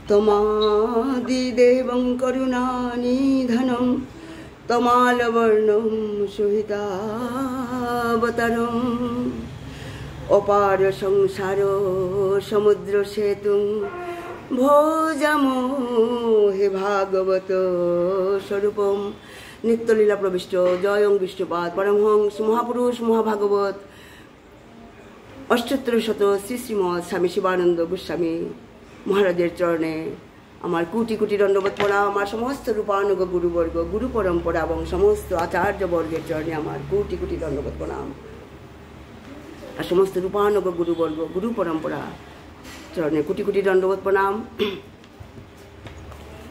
তমাদিদেবং করুণানিধনং তমালবর্ণং সুহিতাবতারং অপার সংসার সমুদ্র সেতুং ভোজামো হে ভাগবত স্বরূপম। নিত্যলীলা প্রবিষ্ট জয়ং বিষ্ণুপাদ পরমহংস মহাপুরুষ মহাভাগবত অষ্টোত্তর শত শ্রী শ্রীমৎ স্বামী শিবানন্দ গোস্বামী মহারাজের চরণে আমার কোটি কোটি দণ্ডবত প্রণাম। আমার সমস্ত রূপানুগ গুরুবর্গ গুরু পরম্পরা এবং সমস্ত আচার্যবর্গের চরণে আমার কোটি কোটি দণ্ডবত প্রণাম। আর সমস্ত রূপানুগ গুরুবর্গ গুরু পরম্পরা চরণে কোটি কোটি দণ্ডবত প্রণাম।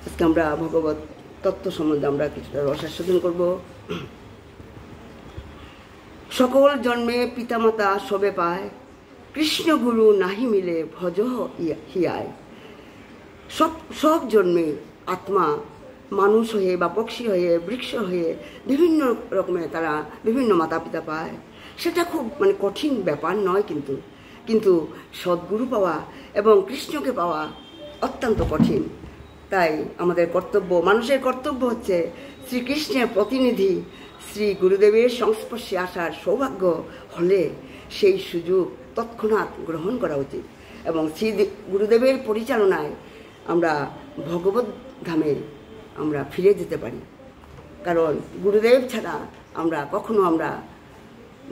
আজকে আমরা ভগবত তত্ত্ব সম্বন্ধে আমরা কিছুটা রসাস্বাদন করব। সকল জন্মে পিতামাতা সবে পায়, কৃষ্ণ গুরু নাহি মিলে ভজ হিয়ায়। সব জন্মে আত্মা মানুষ হয়ে বা পক্ষী হয়ে বৃক্ষ হয়ে বিভিন্ন রকমের তারা বিভিন্ন মাতা পিতা পায়। সেটা খুব কঠিন ব্যাপার নয়, কিন্তু সদ্গুরু পাওয়া এবং কৃষ্ণকে পাওয়া অত্যন্ত কঠিন। তাই আমাদের কর্তব্য, মানুষের কর্তব্য হচ্ছে শ্রীকৃষ্ণের প্রতিনিধি শ্রী গুরুদেবের সংস্পর্শে আসার সৌভাগ্য হলে সেই সুযোগ তৎক্ষণাৎ গ্রহণ করা উচিত এবং শ্রী গুরুদেবের পরিচালনায় আমরা ভগবত ধামে আমরা ফিরে যেতে পারি। কারণ গুরুদেব ছাড়া কখনো আমরা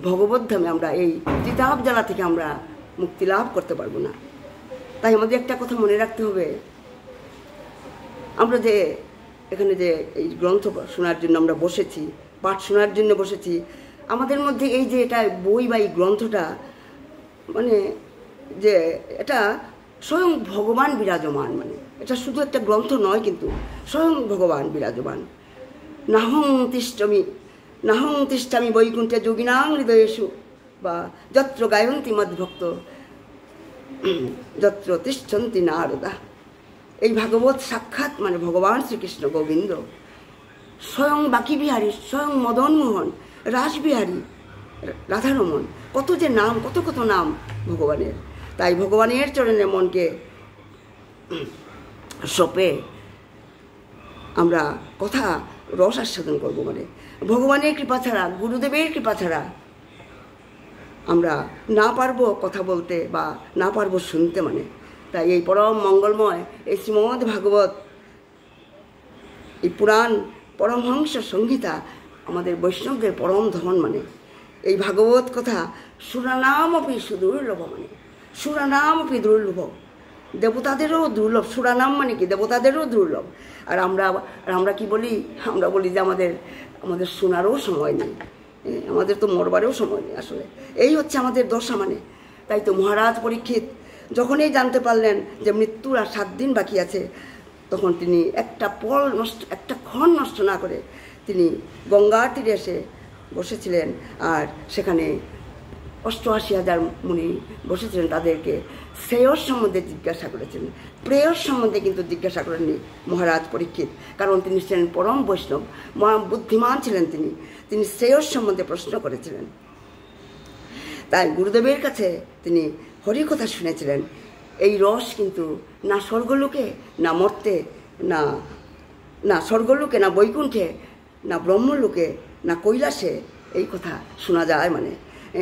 ভগবত ধামে আমরা এই ত্রিতাপ জ্বালা থেকে আমরা মুক্তি লাভ করতে পারবো না। তাই আমাদের একটা কথা মনে রাখতে হবে, আমরা যে এখানে যে এই গ্রন্থ শোনার জন্য আমরা বসেছি, পাঠ শোনার জন্য বসেছি, আমাদের মধ্যে এই যে এটা বই বা এই গ্রন্থটা যে এটা স্বয়ং ভগবান বিরাজমান, এটা শুধু একটা গ্রন্থ নয়, কিন্তু স্বয়ং ভগবান বিরাজমান। নাহং তিষ্ঠামি বৈকুণ্ঠে যোগিনাং হৃদয়েষু বা যত্র গায়ন্তি মদ্ভক্ত যত্র তিষ্ঠন্তি নারদা। এই ভাগবত সাক্ষাৎ ভগবান শ্রীকৃষ্ণ গোবিন্দ, স্বয়ং বাকি বিহারী, স্বয়ং মদনমোহন, রাসবিহারী, রাধারমন, কত যে নাম, কত কত নাম ভগবানের। তাই ভগবানের চরণে মনকে সপে আমরা কথা রস আস্বাদন করবো। ভগবানের কৃপা ছাড়া, গুরুদেবের কৃপা ছাড়া আমরা না পারবো কথা বলতে বা না পারবো শুনতে। তাই এই পরম মঙ্গলময় এই শ্রীমদ্ ভাগবত, এই পুরাণ পরমহংস সংহিতা আমাদের বৈষ্ণবদের পরম ধন। এই ভাগবত কথা সুরানামপি সুদুর্লভ, সুরানামপি দুর্লভ, দেবতাদেরও দুর্লভ। সুরানাম কি দেবতাদেরও দুর্লভ। আর আমরা কি বলি? আমরা বলি যে আমাদের শোনারও সময় নেই, আমাদের তো মরবারেও সময় নেই। আসলে এই হচ্ছে আমাদের দশা। তাই তো মহারাজ পরীক্ষিত যখনই জানতে পারলেন যে মৃত্যুর আর 7 দিন বাকি আছে, তখন তিনি একটা ক্ষণ নষ্ট না করে তিনি গঙ্গার তীরে এসে বসেছিলেন। আর সেখানে 88,000 মুনি বসেছিলেন, তাদেরকে শ্রেয়স সম্বন্ধে জিজ্ঞাসা করেছেন, প্রেয়স সম্বন্ধে কিন্তু জিজ্ঞাসা করেননি মহারাজ পরীক্ষিত। কারণ তিনি ছিলেন পরম বৈষ্ণব, বুদ্ধিমান ছিলেন। তিনি শ্রেয়স সম্বন্ধে প্রশ্ন করেছিলেন। তাই গুরুদেবের কাছে তিনি হরিকথা শুনেছিলেন। এই রস কিন্তু না স্বর্গলোকে, না মর্তে, না স্বর্গলোকে, না বৈকুণ্ঠে, না ব্রহ্মলোকে, না কৈলাসে এই কথা শোনা যায়।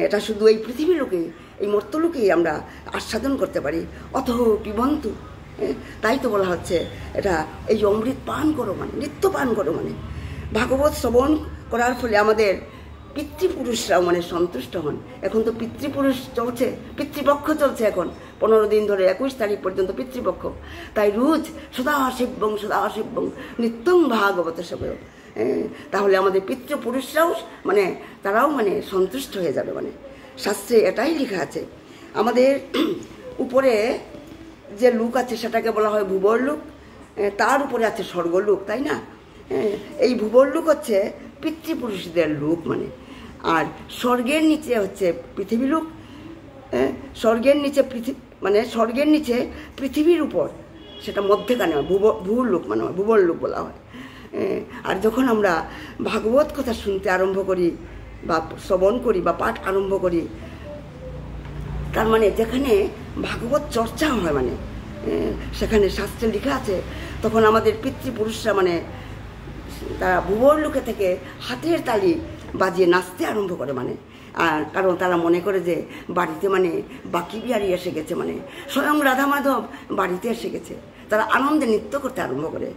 এটা শুধু এই পৃথিবীর লোকেই, এই মর্তলোকেই আমরা আস্বাদন করতে পারি। অথহ পিবন্তু, তাই তো বলা হচ্ছে এটা এই অমৃত পান করো, নিত্য পান করো। ভাগবত শ্রবণ করার ফলে আমাদের পিতৃপুরুষরাও সন্তুষ্ট হন। এখন তো পিতৃপুরুষ চলছে, পিতৃপক্ষ চলছে এখন 15 দিন ধরে, 21 তারিখ পর্যন্ত পিতৃপক্ষ। তাই রোজ সদাশিবং সদাশিবং নিত্যং ভাগবত সেবয়। তাহলে আমাদের পিতৃপুরুষরাও তারাও সন্তুষ্ট হয়ে যাবে। শাস্ত্রে এটাই লেখা আছে। আমাদের উপরে যে লোক আছে সেটাকে বলা হয় ভুবর লোক, তার উপরে আছে স্বর্গলোক, তাই না? এই ভুবর লোক হচ্ছে পিতৃপুরুষদের লোক। আর স্বর্গের নিচে হচ্ছে পৃথিবী লোক। স্বর্গের নিচে স্বর্গের নিচে পৃথিবীর উপর সেটা মধ্যখানে ভূর লোক ভুবর লোক বলা হয়। আর যখন আমরা ভাগবত কথা শুনতে আরম্ভ করি বা শ্রবণ করি বা পাঠ আরম্ভ করি, তার যেখানে ভাগবত চর্চা হয়, সেখানে শাস্ত্রে লেখা আছে, তখন আমাদের পিতৃপুরুষরা মানে তারা ভুবর লোকে থেকে হাতের তালি বাজিয়ে নাচতে আরম্ভ করে মানে, আর কারণ তারা মনে করে যে বাড়িতে মানে বাকি বিহারি এসে গেছে, মানে স্বয়ং রাধা মাধব বাড়িতে এসে গেছে। তারা আনন্দে নৃত্য করতে আরম্ভ করে।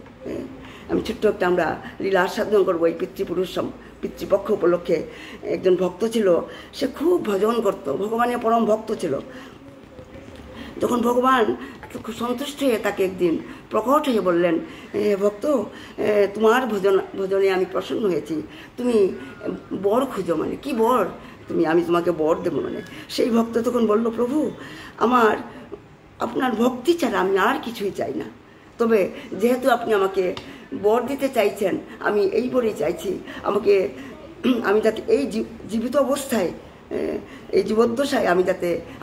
আমি ছোট্ট একটা আমরা লীলা আস্বাদন করবো। এই পিতৃপক্ষ উপলক্ষে একজন ভক্ত ছিল, সে খুব ভজন করত, ভগবানের পরম ভক্ত ছিল। যখন ভগবান খুব সন্তুষ্ট হয়ে তাকে একদিন প্রকট হয়ে বললেন, ভক্ত, তোমার ভজনে আমি প্রসন্ন হয়েছি, তুমি বর খুঁজো, মানে কি বর আমি তোমাকে বর দেবো। মানে সেই ভক্ত তখন বলল, প্রভু, আপনার ভক্তি ছাড়া আমি আর কিছুই চাই না, তবে যেহেতু আপনি আমাকে বর দিতে চাইছেন, আমি এই বরই চাইছি, আমি যাতে এই জীবিত অবস্থায়, এই জীবদ্দশায়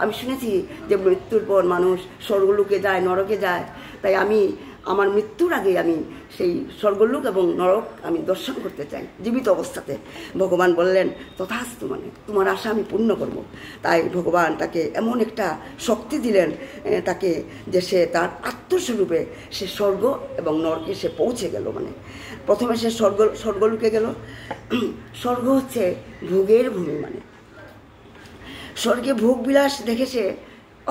আমি শুনেছি যে মৃত্যুর পর মানুষ স্বর্গলোকে যায়, নরকে যায়, তাই আমার মৃত্যুর আগে আমি সেই স্বর্গলোক এবং নরক আমি দর্শন করতে চাই জীবিত অবস্থাতে। ভগবান বললেন, তথাস্তু, মানে তোমার আশা আমি পূর্ণ করব। তাই ভগবান তাকে এমন একটা শক্তি দিলেন তাকে, যে সে তার আত্মস্বরূপে সে স্বর্গ এবং নরকে সে পৌঁছে গেল। মানে প্রথমে সে স্বর্গলোকে গেল। স্বর্গ হচ্ছে ভোগের ভূমি, মানে স্বর্গে ভোগ বিলাস দেখে সে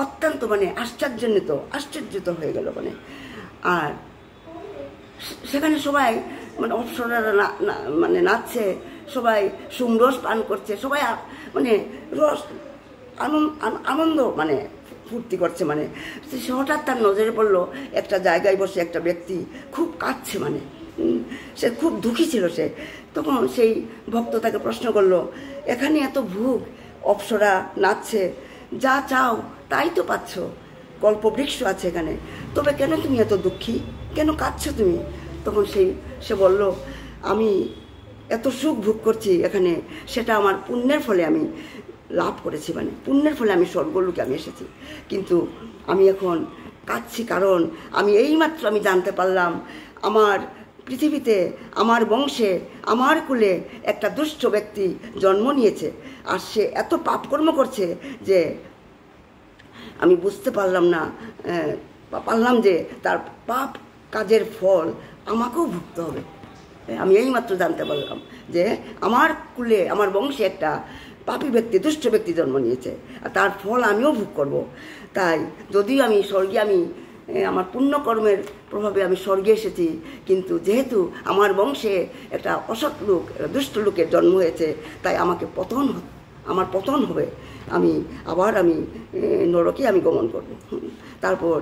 অত্যন্ত মানে আশ্চর্যিত হয়ে গেল। মানে আর সেখানে সবাই মানে অপ্সরারা মানে নাচছে, সবাই সুমরস পান করছে, সবাই মানে রস আনন্দ মানে ফুর্তি করছে। মানে হঠাৎ তার নজরে পড়লো একটা জায়গায় বসে একটা ব্যক্তি খুব কাঁদছে, মানে সে খুব দুঃখী ছিল সে। তখন সেই ভক্ত তাকে প্রশ্ন করলো, এখানে এত ভোগ, অপ্সরা নাচছে, যা চাও তাই তো পাচ্ছ, কল্পবৃক্ষ আছে এখানে, তবে কেন তুমি এত দুঃখী, কেন কাঁদছো তুমি? তখন সে বলল, আমি এত সুখ ভোগ করছি এখানে, সেটা আমার পুণ্যের ফলে আমি লাভ করেছি, মানে পুণ্যের ফলে আমি স্বর্গলোকে আমি এসেছি, কিন্তু আমি এখন কাঁদছি কারণ এইমাত্র আমি জানতে পারলাম আমার পৃথিবীতে, আমার বংশে, আমার কুলে একটা দুষ্ট ব্যক্তি জন্ম নিয়েছে, আর সে এত পাপকর্ম করছে যে আমি বুঝতে পারলাম যে তার পাপ কাজের ফল আমাকেও ভুগতে হবে। আমি এইমাত্র জানতে পারলাম যে আমার কুলে, আমার বংশে একটা পাপী ব্যক্তি, দুষ্ট ব্যক্তি জন্ম নিয়েছে, আর তার ফল আমিও ভোগ করব। তাই যদিও আমি স্বর্গে, আমার পুণ্যকর্মের প্রভাবে আমি স্বর্গে এসেছি, কিন্তু যেহেতু আমার বংশে একটা অসৎ লোক, দুষ্ট লোকের জন্ম হয়েছে, তাই আমার পতন হবে, আমি নরকে গমন করব, তারপর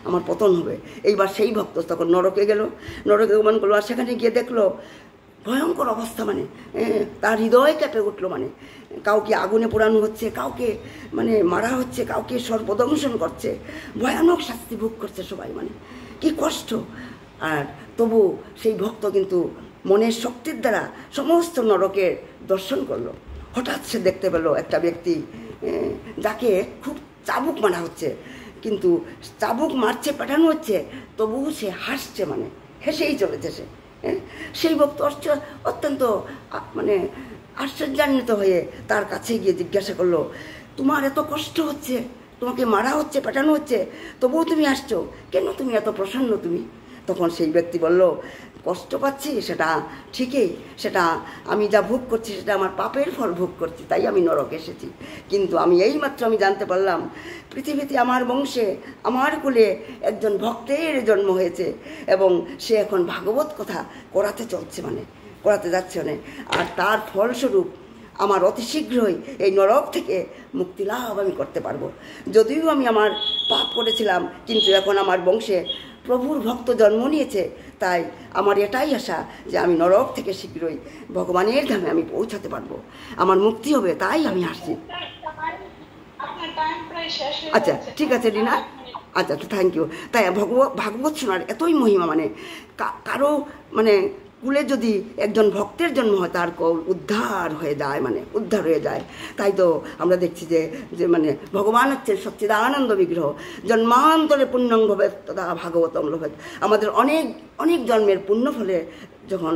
আমার পতন হবে। এইবার সেই ভক্ত তখন নরকে গমন করলো, আর সেখানে গিয়ে দেখলো ভয়ঙ্কর অবস্থা, মানে তার হৃদয় কেঁপে উঠলো। মানে কাউকে আগুনে পোড়ানো হচ্ছে, কাউকে মানে মারা হচ্ছে, কাউকে সর্পদংশন করছে, ভয়ানক শাস্তি ভোগ করছে সবাই, মানে কি কষ্ট। আর তবু সেই ভক্ত কিন্তু মনের শক্তির দ্বারা সমস্ত নরকের দর্শন করলো। হঠাৎ সে দেখতে পেল একটা ব্যক্তি যাকে খুব চাবুক মারা হচ্ছে, কিন্তু চাবুক মারছে, পাঠানো হচ্ছে, তবুও সে হাসছে, মানে হেসেই চলেছে সে। সেই ভক্ত অত্যন্ত মানে আশ্চর্যান্বিত হয়ে তার কাছে গিয়ে জিজ্ঞাসা করলো, তোমার এত কষ্ট হচ্ছে, তোমাকে মারা হচ্ছে, পাঠানো হচ্ছে, তবুও তুমি আসছো কেন, তুমি এত প্রসন্ন তুমি? তখন সেই ব্যক্তি বলল, কষ্ট পাচ্ছি সেটা ঠিকই, সেটা আমি যা ভোগ করছি সেটা আমার পাপের ফল ভোগ করছি, তাই আমি নরকে এসেছি, কিন্তু এইমাত্র আমি জানতে পারলাম পৃথিবীতে আমার বংশে, আমার কুলে একজন ভক্তের জন্ম হয়েছে, এবং সে এখন ভাগবত কথা করাতে যাচ্ছে, মানে আর তার ফলস্বরূপ আমার অতি শীঘ্রই এই নরক থেকে মুক্তি লাভ আমি করতে পারবো। যদিও আমি আমার পাপ করেছিলাম, কিন্তু এখন আমার বংশে প্রভুর ভক্ত জন্ম নিয়েছে, তাই আমার এটাই আশা যে আমি নরক থেকে শীঘ্রই ভগবানের ধামে আমি পৌঁছাতে পারবো, আমার মুক্তি হবে, তাই আমি আসছি। আচ্ছা, ঠিক আছে রিনা, আচ্ছা, থ্যাংক ইউ। তাই ভাগবত শোনার এতই মহিমা, মানে কারো মানে কুলে যদি একজন ভক্তের জন্ম হয়, তার উদ্ধার হয়ে যায়। তাই তো আমরা দেখছি যে মানে ভগবান হচ্ছেন সচ্চিদানন্দ বিগ্রহ, জন্মান্তরে পুণ্যং ভবেৎ তথা ভাগবতং লভেৎ। আমাদের অনেক অনেক জন্মের পুণ্য ফলে যখন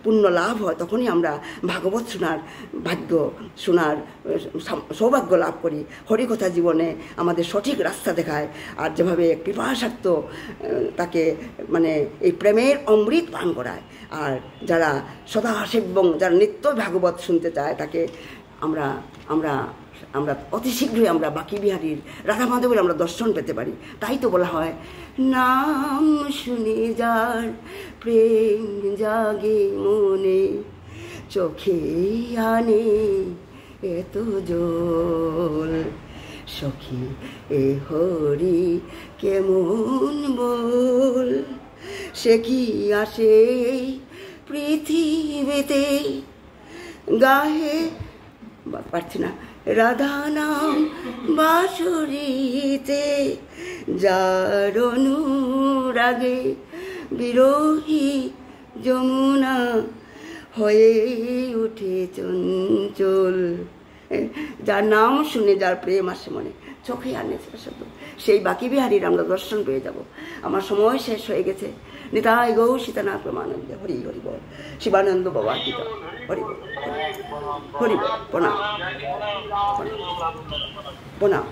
পুণ্য লাভ হয় তখনই আমরা ভাগবত শোনার ভাগ্য, শোনার সৌভাগ্য লাভ করি। হরিকথা জীবনে আমাদের সঠিক রাস্তা দেখায়। আর যেভাবে কৃপাসার্থ তাকে মানে এই প্রেমের অমৃত পান করায়। আর যারা সদা সেব্যং, যারা নিত্য ভাগবত শুনতে চায় তাকে আমরা আমরা আমরা অতি শীঘ্রই আমরা বাঁকি বিহারীর রাধা মাধবের আমরা দর্শন পেতে পারি। তাই তো বলা হয়, নাম শুনে যার প্রেম জাগে মনে, চোখে আনে এত জল, সখী এ হরি কেমন বল, সে কি আসে পৃথিবীতে, গাহে পারছি না, রাধা নাম বাঁশরীতে, যার অনুরাগে বিরোহী যমুনা হয়ে উঠে চঞ্চল। যার নাম শুনে যার প্রেম আসে মনে, চোখে আনে শুধু সেই বাঁকি বিহারীর আমরা দর্শন পেয়ে যাব। আমার সময় শেষ হয়ে গেছে। নিতাই গৌ সীতানাথ প্রমানন্দে, হরি হরি বল। শিবানন্দ বাবা কি হরি বল, হরি বল। প্রণাম প্রণাম প্রণাম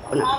প্রণাম।